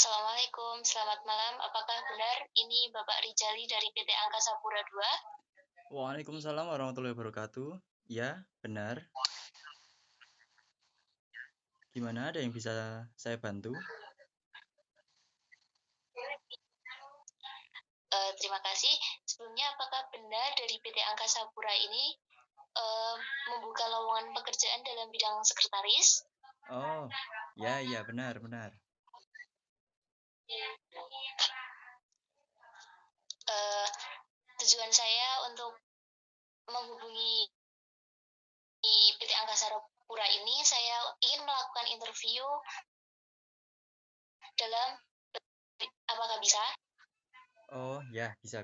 Assalamualaikum, selamat malam. Apakah benar ini Bapak Rijali dari PT Angkasa Pura II? Waalaikumsalam warahmatullahi wabarakatuh. Ya, benar. Gimana, ada yang bisa saya bantu? Terima kasih. Sebelumnya, apakah benar dari PT Angkasa Pura ini membuka lowongan pekerjaan dalam bidang sekretaris? Oh, ya, benar. Eh, Tujuan saya untuk menghubungi PT Angkasa Pura ini, saya ingin melakukan interview dalam apakah bisa? Oh, ya, bisa.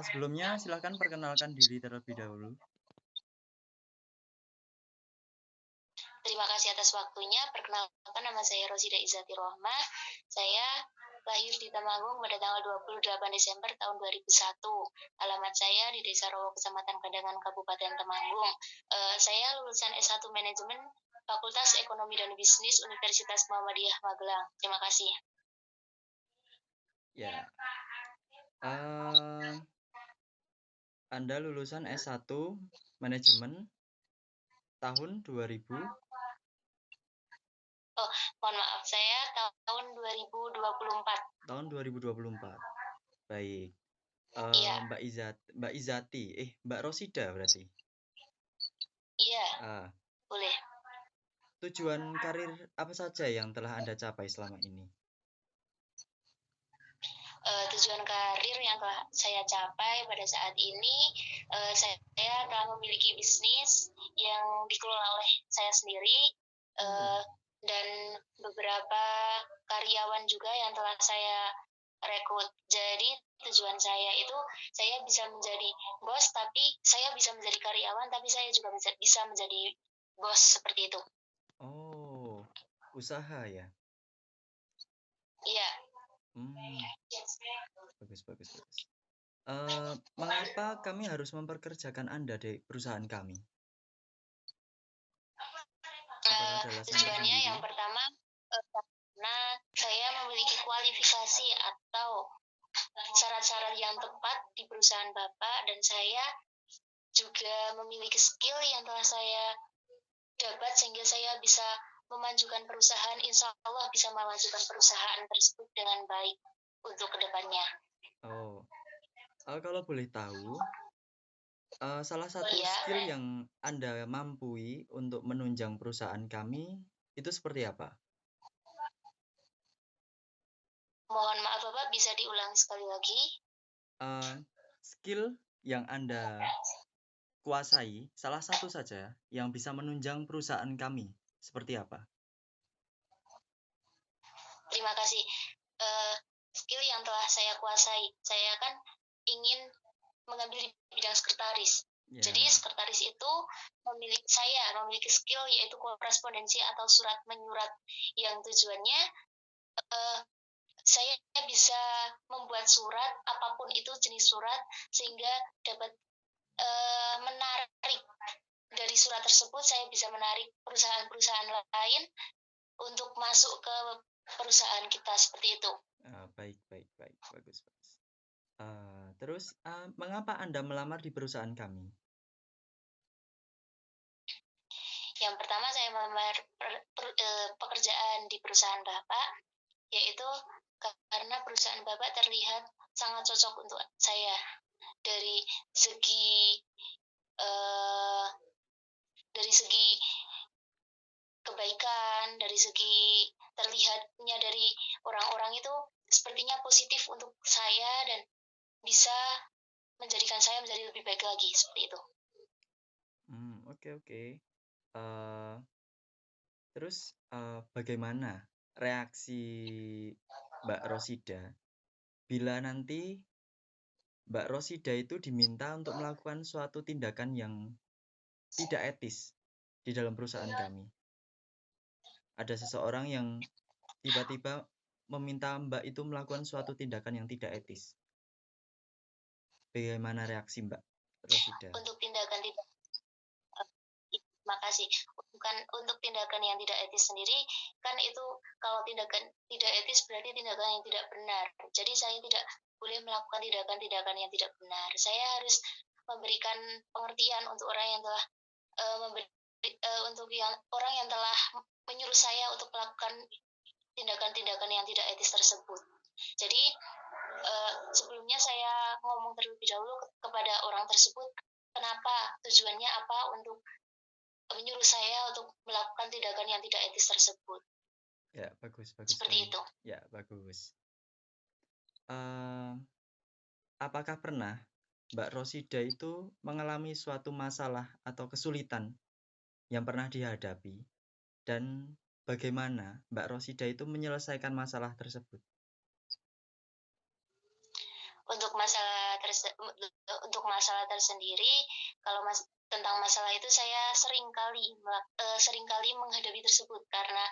Sebelumnya, silahkan perkenalkan diri terlebih dahulu. Terima kasih atas waktunya. Perkenalkan, nama saya Rosida Izati Rohma. Saya lahir di Temanggung pada tanggal 28 Desember tahun 2001. Alamat saya di Desa Rowo, Kecamatan Kandangan, Kabupaten Temanggung. Saya lulusan S1 Manajemen Fakultas Ekonomi dan Bisnis Universitas Muhammadiyah Magelang. Terima kasih. Ya, Anda lulusan S1 Manajemen tahun 2000. Oh, mohon maaf, saya tahun 2024. Tahun 2024. Baik. Iya, Mbak Izati, Mbak Rosida berarti. iya, Ah, boleh. Tujuan karir apa saja yang telah Anda capai selama ini? Tujuan karir yang telah saya capai pada saat ini, saya telah memiliki bisnis yang dikelola oleh saya sendiri, Oh, dan beberapa karyawan juga yang telah saya rekrut. Jadi tujuan saya itu saya bisa menjadi bos, tapi saya bisa menjadi karyawan, tapi saya juga bisa menjadi bos seperti itu. oh, usaha ya. Iya. Hmm, bagus. Mengapa kami harus memperkerjakan Anda di perusahaan kami? Apakah ada alasan Tujuannya tersendiri? yang pertama, karena saya memiliki kualifikasi atau syarat-syarat yang tepat di perusahaan Bapak, dan saya juga memiliki skill yang telah saya dapat sehingga saya bisa memajukan perusahaan. Insya Allah bisa memajukan perusahaan tersebut dengan baik untuk kedepannya. Oh, kalau boleh tahu, salah satu Iya, skill yang Anda mampui untuk menunjang perusahaan kami itu seperti apa? mohon maaf Bapak, bisa diulangi sekali lagi? Skill yang Anda kuasai, salah satu saja yang bisa menunjang perusahaan kami seperti apa? Terima kasih. Skill yang telah saya kuasai, saya kan ingin mengambil di bidang sekretaris. Jadi Ya, sekretaris itu memiliki skill yaitu korespondensi atau surat menyurat yang tujuannya uh, saya bisa membuat surat apapun itu jenis surat sehingga dapat menarik dari surat tersebut, saya bisa menarik perusahaan-perusahaan lain untuk masuk ke perusahaan kita seperti itu. baik, bagus. Terus, mengapa Anda melamar di perusahaan kami? Yang pertama saya melamar pekerjaan di perusahaan Bapak, yaitu karena perusahaan Bapak terlihat sangat cocok untuk saya dari segi eh, dari segi kebaikan, dari segi terlihatnya dari orang-orang itu sepertinya positif untuk saya dan bisa menjadikan saya menjadi lebih baik lagi seperti itu. Oke. Eh, Terus, bagaimana reaksi Mbak Rosida bila nanti Mbak Rosida itu diminta untuk melakukan suatu tindakan yang tidak etis di dalam perusahaan kami? Ada seseorang yang tiba-tiba meminta Mbak itu melakukan suatu tindakan yang tidak etis. Bagaimana reaksi Mbak Rosida? Untuk tindakan tidak terima kasih. Bukan untuk tindakan yang tidak etis sendiri, kan itu kalau tindakan tidak etis berarti tindakan yang tidak benar. Jadi saya tidak boleh melakukan tindakan-tindakan yang tidak benar. Saya harus memberikan pengertian untuk orang yang telah untuk orang yang telah menyuruh saya untuk melakukan tindakan-tindakan yang tidak etis tersebut. Jadi sebelumnya saya ngomong terlebih dahulu kepada orang tersebut, kenapa, tujuannya apa untuk menyuruh saya untuk melakukan tindakan yang tidak etis tersebut. Ya, bagus Seperti sekali. itu. Ya, bagus. Apakah pernah Mbak Rosida itu mengalami suatu masalah atau kesulitan yang pernah dihadapi, dan bagaimana Mbak Rosida itu menyelesaikan masalah tersebut? Untuk masalah tersendiri, kalau tentang masalah itu saya sering kali menghadapi tersebut, karena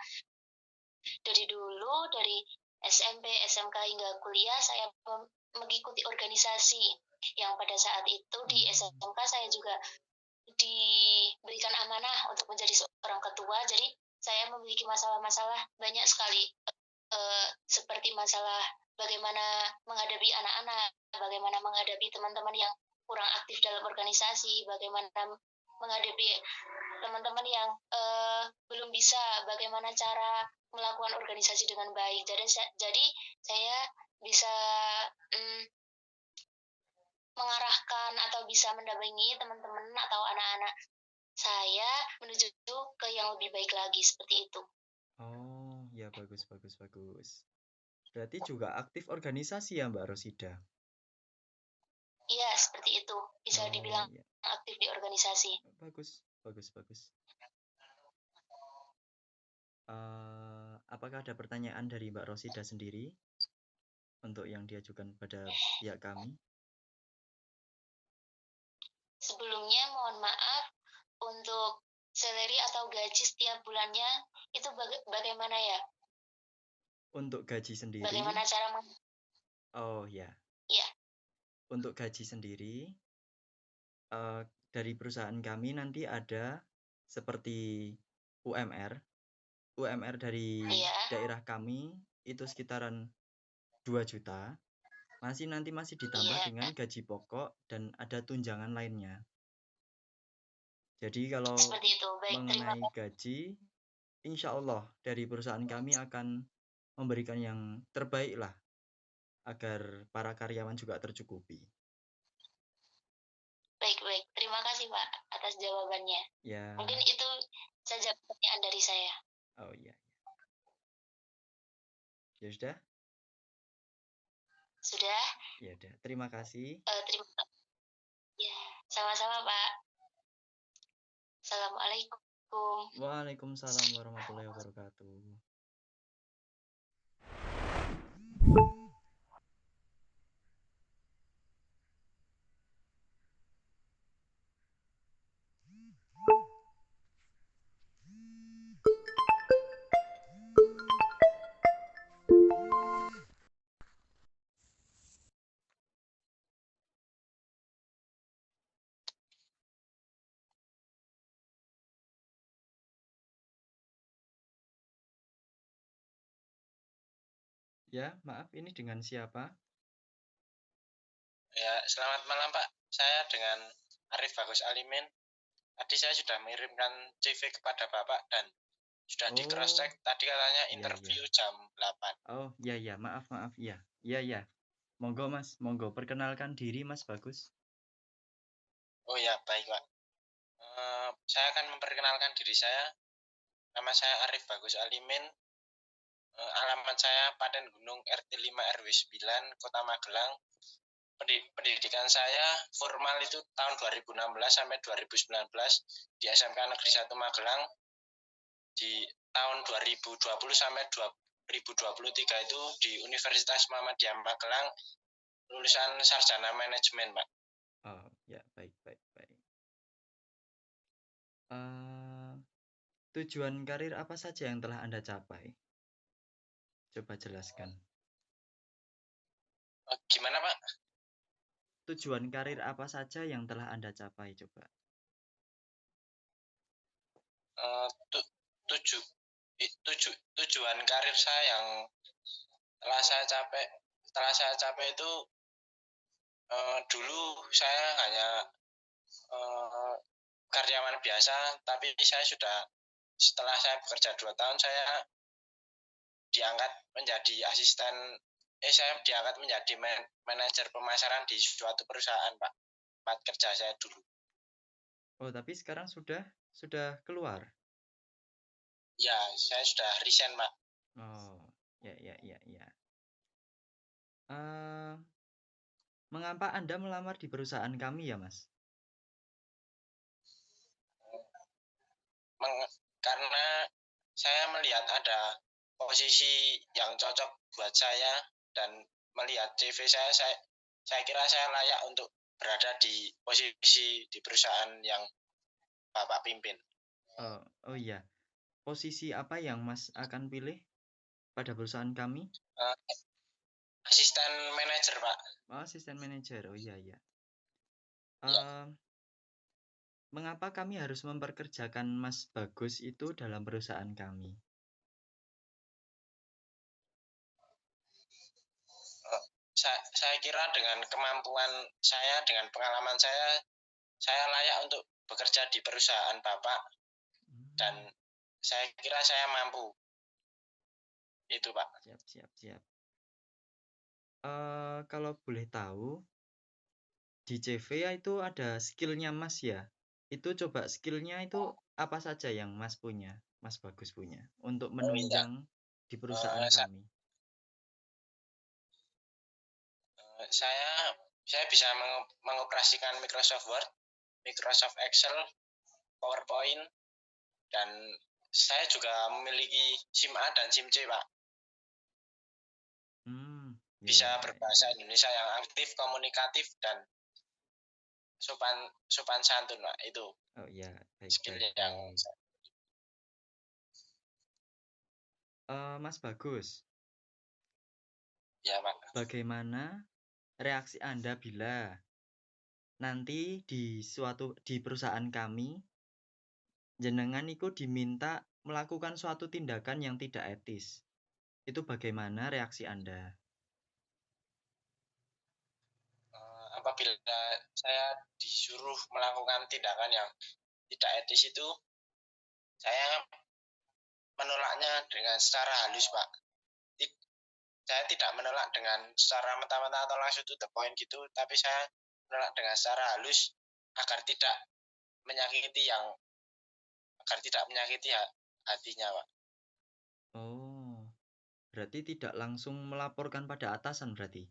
dari dulu, dari SMP, SMK hingga kuliah saya mengikuti organisasi yang pada saat itu di SMK saya juga diberikan amanah untuk menjadi seorang ketua. Jadi saya memiliki masalah-masalah banyak sekali, seperti masalah bagaimana menghadapi anak-anak, bagaimana menghadapi teman-teman yang kurang aktif dalam organisasi, bagaimana menghadapi teman-teman yang belum bisa, bagaimana cara melakukan organisasi dengan baik. Jadi saya bisa mengarahkan atau bisa mendampingi teman-teman atau anak-anak saya menuju ke yang lebih baik lagi, seperti itu. Oh, ya, bagus. Berarti juga aktif organisasi ya Mbak Rosida? Iya, seperti itu. Bisa dibilang ya. aktif di organisasi. Bagus. Apakah ada pertanyaan dari Mbak Rosida sendiri untuk yang diajukan pada pihak kami? Sebelumnya mohon maaf, untuk salary atau gaji setiap bulannya itu bagaimana ya? Untuk gaji sendiri? Bagaimana cara Oh ya. Iya. Untuk gaji sendiri, dari perusahaan kami nanti ada seperti UMR. UMR dari daerah kami itu sekitaran 2 juta. Masih ditambah dengan gaji pokok dan ada tunjangan lainnya. Jadi kalau mengenai gaji, insya Allah dari perusahaan kami akan memberikan yang terbaik lah, agar para karyawan juga tercukupi. Baik. Terima kasih Pak atas jawabannya. Ya. Mungkin itu saja pertanyaan dari saya. Oh iya. Ya sudah? Sudah? Ya udah. Terima kasih. Terima kasih. Ya, sama-sama Pak. Assalamualaikum. Waalaikumsalam warahmatullahi wabarakatuh. Ya, maaf, ini dengan siapa? Ya, selamat malam Pak. Saya dengan Arif Bagus Alimin. Tadi saya sudah mengirimkan CV kepada Bapak dan sudah di cross check. Tadi katanya interview jam 8. Oh, iya, maaf, iya. Iya. Monggo Mas, perkenalkan diri Mas Bagus. Oh ya, baik Pak. Saya akan memperkenalkan diri saya. Nama saya Arif Bagus Alimin. Alamat saya Paten Gunung RT 5 RW 9 Kota Magelang. Pendidikan saya formal itu tahun 2016 sampai 2019 di SMK Negeri 1 Magelang. Di tahun 2020 sampai 2023 itu di Universitas Muhammadiyah Magelang, lulusan sarjana manajemen, Pak. Oh, ya, baik. Tujuan karir apa saja yang telah Anda capai? Coba jelaskan. Gimana, Pak? Tujuan karir apa saja yang telah Anda capai, coba? tujuan karir saya yang telah saya capai itu dulu saya hanya karyawan biasa, tapi setelah saya bekerja 2 tahun saya diangkat menjadi saya diangkat menjadi manajer pemasaran di suatu perusahaan, Pak. Tempat kerja saya dulu. Oh, tapi sekarang sudah keluar. Ya, saya sudah resign, Pak. Oh, ya. Mengapa Anda melamar di perusahaan kami ya, Mas? Karena saya melihat ada posisi yang cocok buat saya dan melihat CV saya kira saya layak untuk berada di posisi di perusahaan yang Bapak pimpin. Oh iya. Posisi apa yang Mas akan pilih pada perusahaan kami? Asisten manajer, Pak. Oh, asisten manajer. Oh iya. Ya. Mengapa kami harus memperkerjakan Mas Bagus itu dalam perusahaan kami? Saya kira dengan kemampuan saya, dengan pengalaman saya layak untuk bekerja di perusahaan Bapak dan saya kira saya mampu. Itu, Pak. Siap. Kalau boleh tahu, di CV itu ada skill-nya Mas ya. Itu coba skill-nya itu apa saja yang Mas punya, Mas Bagus punya untuk menunjang di perusahaan kami? Saya bisa mengoperasikan Microsoft Word, Microsoft Excel, PowerPoint, dan saya juga memiliki SIM A dan SIM C, Pak. Bisa berbahasa Indonesia yang aktif, komunikatif, dan sopan santun, Pak. Itu. Oh iya, baik. Yang Mas Bagus. Ya, Pak. Bagaimana reaksi Anda bila nanti di perusahaan kami jenengan itu diminta melakukan suatu tindakan yang tidak etis? Itu bagaimana reaksi Anda? Apabila saya disuruh melakukan tindakan yang tidak etis itu, saya menolaknya dengan secara halus, Pak. Saya tidak menolak dengan secara mentah-mentah atau langsung to the point gitu, tapi saya menolak dengan secara halus agar tidak menyakiti hatinya, Pak. Oh, berarti tidak langsung melaporkan pada atasan berarti,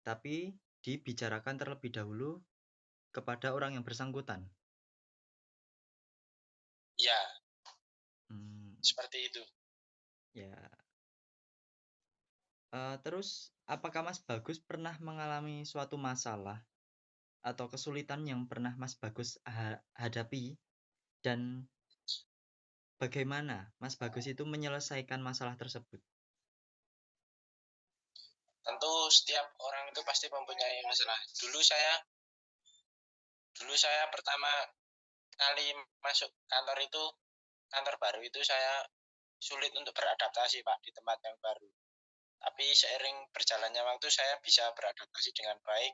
tapi dibicarakan terlebih dahulu kepada orang yang bersangkutan. Ya, seperti itu. Ya. Terus, apakah Mas Bagus pernah mengalami suatu masalah atau kesulitan yang pernah Mas Bagus hadapi? Dan bagaimana Mas Bagus itu menyelesaikan masalah tersebut? Tentu setiap orang itu pasti mempunyai masalah. Dulu saya pertama kali masuk kantor baru itu saya sulit untuk beradaptasi, Pak, di tempat yang baru. Tapi seiring berjalannya waktu saya bisa beradaptasi dengan baik.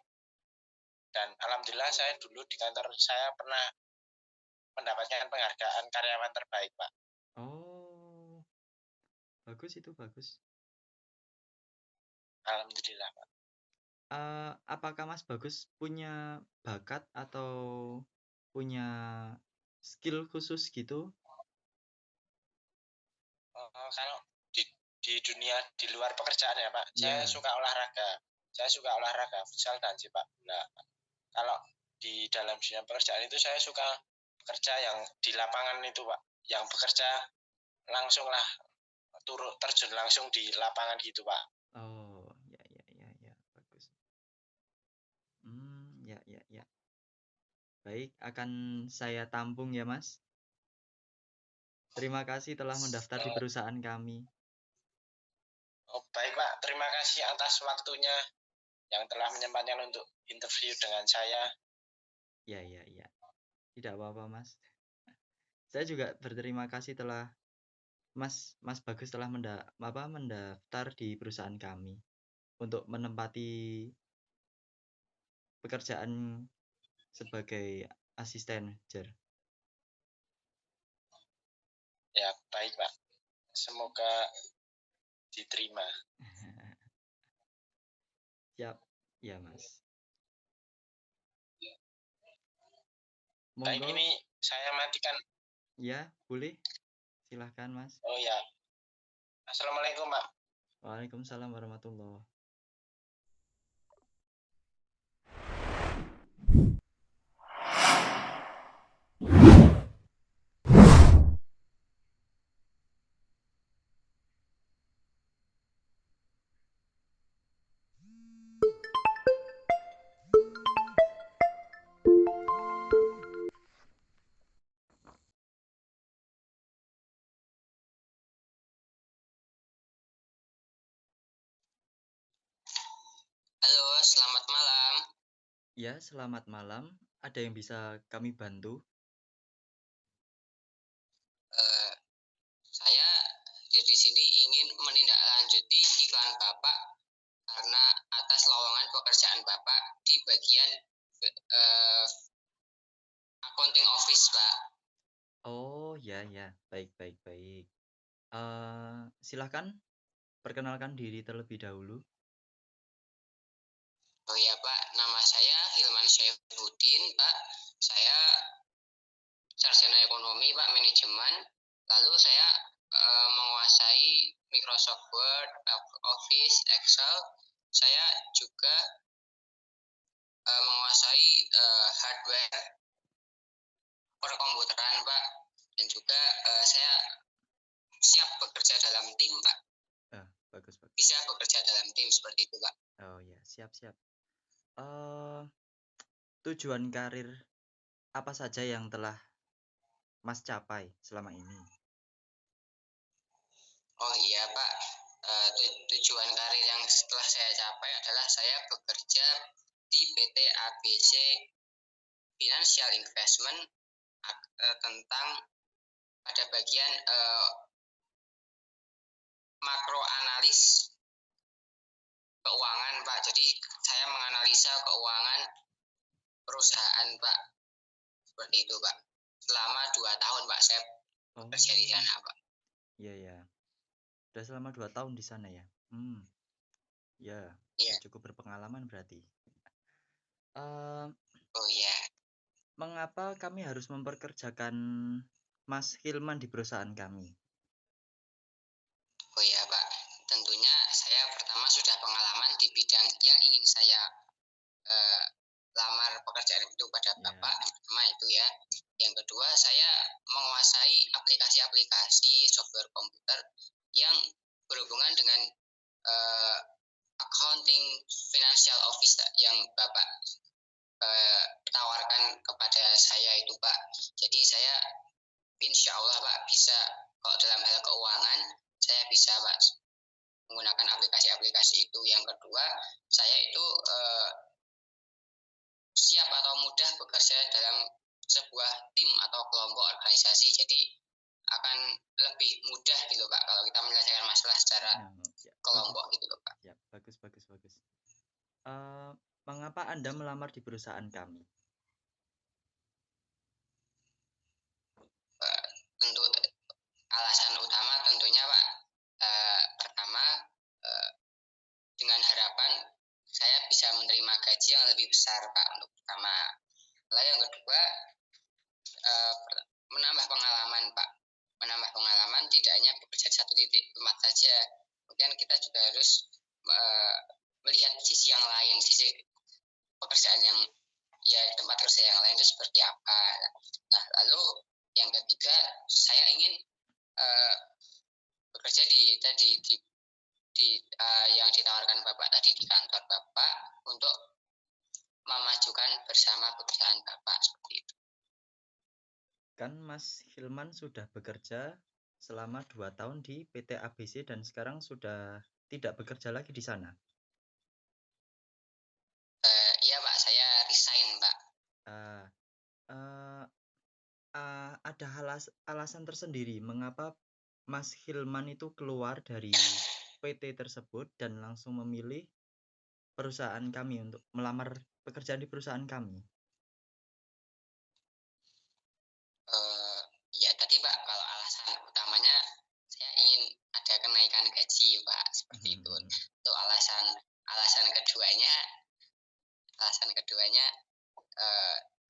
Dan alhamdulillah saya dulu di kantor saya pernah mendapatkan penghargaan karyawan terbaik, Pak. Oh, bagus itu, bagus. Alhamdulillah, Pak. Apakah Mas Bagus punya bakat atau punya skill khusus gitu? Kalau di dunia di luar pekerjaan ya, Pak, saya suka olahraga. Saya suka olahraga futsal dan sepak bola. Kalau di dalam dunia pekerjaan itu saya suka bekerja yang di lapangan itu, Pak, yang bekerja langsung lah terjun langsung di lapangan gitu, Pak. Oh, ya, bagus. Ya. Baik, akan saya tampung ya, Mas. Terima kasih telah mendaftar di perusahaan kami. Oh, baik, Pak. Terima kasih atas waktunya yang telah menyempatkan untuk interview dengan saya. Ya. Tidak apa-apa, Mas. Saya juga berterima kasih telah Mas Bagus telah mendaftar di perusahaan kami untuk menempati pekerjaan sebagai asisten manajer. Ya, baik, Pak. Semoga diterima. Siap, ya Mas. Baik, Monggo, ini saya matikan. ya boleh, silahkan Mas. Oh ya. Assalamualaikum, Pak. Waalaikumsalam warahmatullahi. Halo, selamat malam. Ya, selamat malam. Ada yang bisa kami bantu? Saya di sini ingin menindaklanjuti iklan Bapak karena atas lowongan pekerjaan Bapak di bagian accounting office, Pak. Oh, ya. Baik. Silahkan perkenalkan diri terlebih dahulu. Oh ya, Pak. Nama saya Hilman Syaifuddin, Pak. Saya sarjana ekonomi, Pak, manajemen. Lalu saya menguasai Microsoft Word, Office, Excel. Saya juga menguasai hardware perkomputeran, Pak. Dan juga saya siap bekerja dalam tim, Pak. Bagus. Bisa bekerja dalam tim seperti itu, Pak. Oh ya, siap. Tujuan karir apa saja yang telah Mas capai selama ini? Oh iya, Pak. Tujuan karir yang setelah saya capai adalah saya bekerja di PT ABC Financial Investment tentang pada bagian makro analis keuangan, Pak. Jadi saya menganalisa keuangan perusahaan, Pak. Seperti itu, Pak. Selama 2 tahun, Pak, saya bekerja di sana, Pak. Iya. Sudah selama 2 tahun di sana ya? Ya, cukup berpengalaman berarti. Oh iya. Mengapa kami harus memperkerjakan Mas Hilman di perusahaan kami? Oh iya, Pak. Tentunya saya pertama sudah pengalaman di bidang yang ingin saya lamar pekerjaan itu pada Bapak. Yang pertama itu ya. Yang kedua, saya menguasai aplikasi-aplikasi software komputer yang berhubungan dengan accounting financial office yang Bapak tawarkan kepada saya itu, Pak. Jadi saya insya Allah, Pak, bisa kalau dalam hal keuangan saya bisa, Pak, menggunakan aplikasi-aplikasi itu. Yang kedua, saya itu siap atau mudah bekerja dalam sebuah tim atau kelompok organisasi. Jadi akan lebih mudah gitu, Pak, kalau kita menyelesaikan masalah secara kelompok gitu loh, Pak. Ya, bagus. Mengapa Anda melamar di perusahaan kami? Untuk alasan utama tentunya, Pak, pertama dengan harapan saya bisa menerima gaji yang lebih besar, Pak, untuk pertama. Lalu yang kedua, menambah pengalaman, Pak. Menambah pengalaman tidak hanya bekerja di satu titik tempat saja. Kemudian kita juga harus melihat sisi yang lain, sisi pekerjaan yang ya tempat kerja yang lain itu seperti apa. Nah, lalu yang ketiga, saya ingin bekerja di yang ditawarkan Bapak tadi di kantor Bapak untuk memajukan bersama perusahaan Bapak seperti itu. Kan Mas Hilman sudah bekerja selama 2 tahun di PT ABC dan sekarang sudah tidak bekerja lagi di sana. Iya, Pak, saya resign, Pak. ada alasan tersendiri mengapa Mas Hilman itu keluar dari PT tersebut dan langsung memilih perusahaan kami untuk melamar pekerjaan di perusahaan kami? Ya tadi Pak, kalau alasan utamanya saya ingin ada kenaikan gaji Pak, seperti itu. Itu alasan keduanya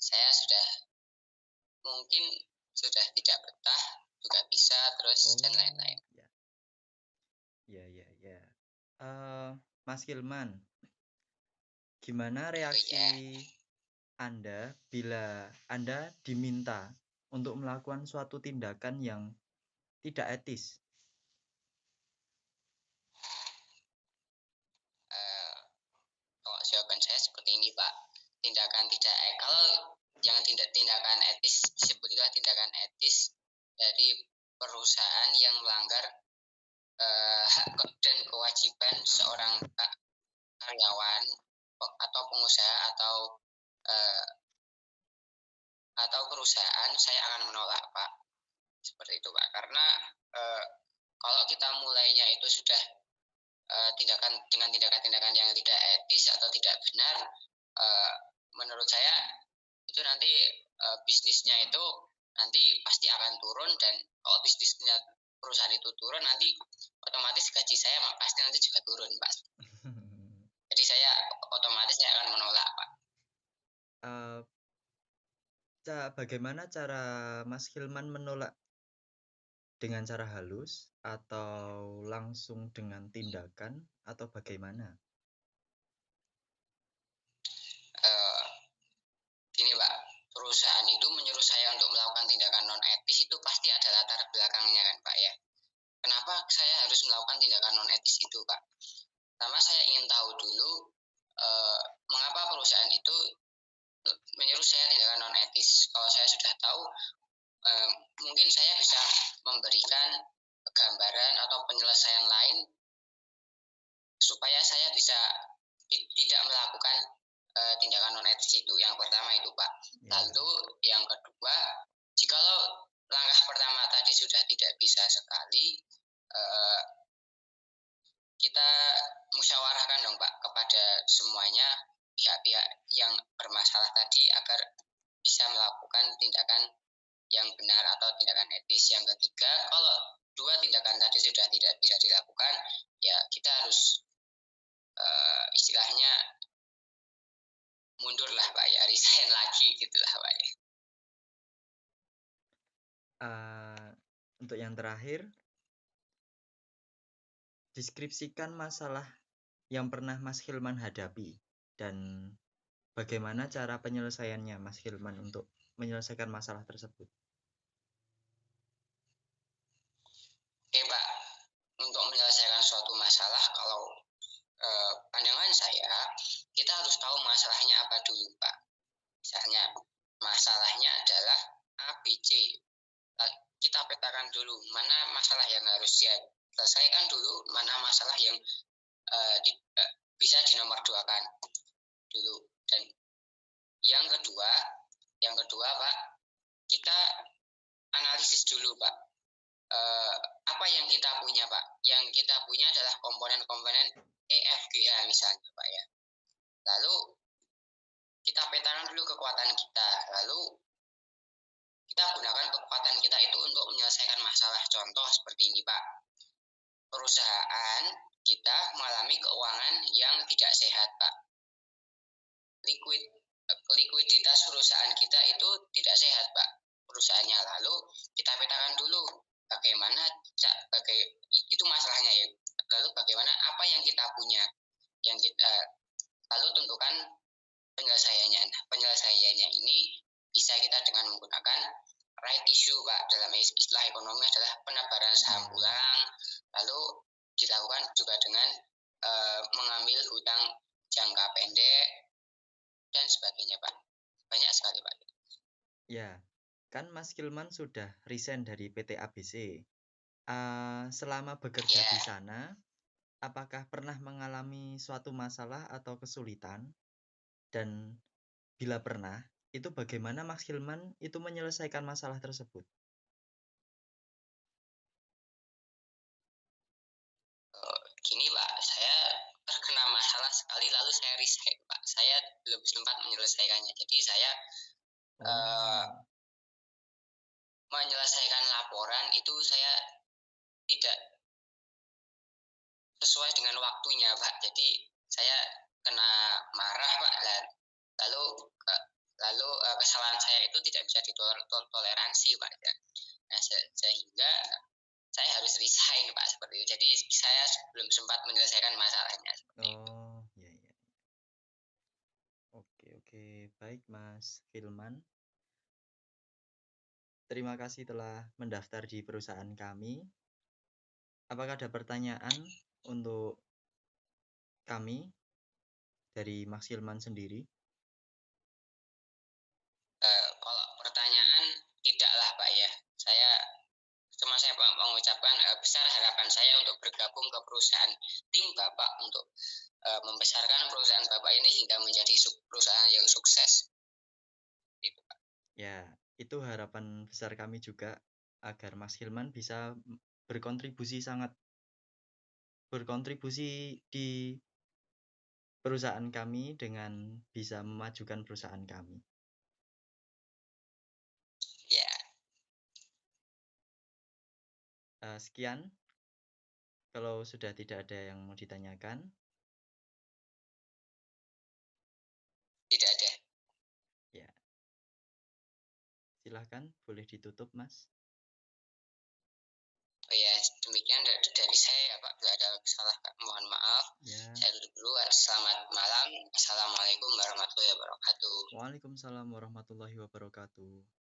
saya sudah mungkin sudah tidak betah juga bisa terus dan lain-lain. Ya. Mas Hilman, gimana Oh, reaksi ya. Anda bila Anda diminta untuk melakukan suatu tindakan yang tidak etis? Kalau jawaban saya seperti ini Pak, tindakan tidak kalau yang tindakan etis disebutlah tindakan etis dari perusahaan yang melanggar hak dan kewajiban seorang karyawan atau pengusaha atau perusahaan, saya akan menolak Pak, seperti itu Pak, karena kalau kita mulainya itu sudah dengan tindakan-tindakan yang tidak etis atau tidak benar, menurut saya itu nanti bisnisnya itu nanti pasti akan turun, dan kalau bisnisnya perusahaan itu turun nanti otomatis gaji saya pasti nanti juga turun Pak. Jadi saya otomatis akan menolak Pak. Bagaimana cara Mas Hilman menolak? Dengan cara halus atau langsung dengan tindakan atau bagaimana? Gini Pak, perusahaan itu menyuruh saya untuk melakukan tindakan non etis itu pasti ada latar belakangnya kan Pak ya. Kenapa saya harus melakukan tindakan non etis itu Pak? Pertama saya ingin tahu dulu mengapa perusahaan itu menyuruh saya tindakan non etis. Kalau saya sudah tahu, mungkin saya bisa memberikan gambaran atau penyelesaian lain supaya saya bisa tidak melakukan tindakan non etis itu. Yang pertama itu Pak. Lalu yang kedua, jikalau langkah pertama tadi sudah tidak bisa sekali, kita musyawarahkan dong Pak kepada semuanya pihak-pihak yang bermasalah tadi agar bisa melakukan tindakan yang benar atau tindakan etis. Yang ketiga, kalau dua tindakan tadi sudah tidak bisa dilakukan, ya kita harus istilahnya mundur lah Pak ya, resign lagi gitulah Pak ya. Untuk yang terakhir, deskripsikan masalah yang pernah Mas Hilman hadapi dan bagaimana cara penyelesaiannya Mas Hilman untuk menyelesaikan masalah tersebut. Oke Pak, untuk menyelesaikan suatu masalah, kalau pandangan saya, kita harus tahu masalahnya apa dulu Pak. Misalnya masalahnya adalah A, B, C. Kita petakan dulu mana masalah yang harus selesaikan dulu, mana masalah yang bisa dinomorduakan dulu. Dan yang kedua Pak, kita analisis dulu Pak. Apa yang kita punya Pak? Yang kita punya adalah komponen-komponen EFGH misalnya Pak ya. Lalu kita petakan dulu kekuatan kita, lalu kita gunakan kekuatan kita itu untuk menyelesaikan masalah. Contoh seperti ini Pak, perusahaan kita mengalami keuangan yang tidak sehat Pak. Likuiditas perusahaan kita itu tidak sehat Pak, perusahaannya. Lalu kita petakan dulu bagaimana itu masalahnya ya. Lalu bagaimana apa yang kita punya, yang kita lalu tentukan penyelesaiannya. Penyelesaiannya ini bisa kita dengan menggunakan right issue Pak, dalam istilah ekonomi adalah penebaran saham ulang. Lalu dilakukan juga dengan mengambil hutang jangka pendek dan sebagainya Pak. Banyak sekali Pak. Ya, kan Mas Hilman sudah resign dari PT ABC. Selama bekerja di sana, apakah pernah mengalami suatu masalah atau kesulitan? Dan bila pernah, itu bagaimana Mas Hilman itu menyelesaikan masalah tersebut? Gini Pak, saya terkena masalah sekali lalu saya resign Pak. Saya belum sempat menyelesaikannya. Jadi saya Oh, menyelesaikan laporan itu saya tidak sesuai dengan waktunya Pak. Jadi saya kena marah Pak. Lalu lalu kesalahan saya itu tidak bisa ditoleransi Pak. Nah, sehingga saya harus resign Pak seperti itu. Jadi saya belum sempat menyelesaikan masalahnya seperti itu. oh, ya, ya. Oke, baik Mas Hilman. Terima kasih telah mendaftar di perusahaan kami. Apakah ada pertanyaan untuk kami dari Mas Hilman sendiri? Kalau pertanyaan tidaklah Pak ya. Saya mengucapkan besar harapan saya untuk bergabung ke perusahaan tim Bapak untuk membesarkan perusahaan Bapak ini hingga menjadi perusahaan yang sukses. Gitu, Pak. Ya, itu harapan besar kami juga agar Mas Hilman bisa berkontribusi di perusahaan kami dengan bisa memajukan perusahaan kami. Ya. Sekian. Kalau sudah tidak ada yang mau ditanyakan. Tidak ada. Ya. Silahkan, boleh ditutup, Mas. Oh ya, demikian dari saya ya Pak. Bila ada kesalahan, mohon maaf. Ya. Saya tutup dulu. Selamat malam. Assalamualaikum warahmatullahi wabarakatuh. Waalaikumsalam warahmatullahi wabarakatuh.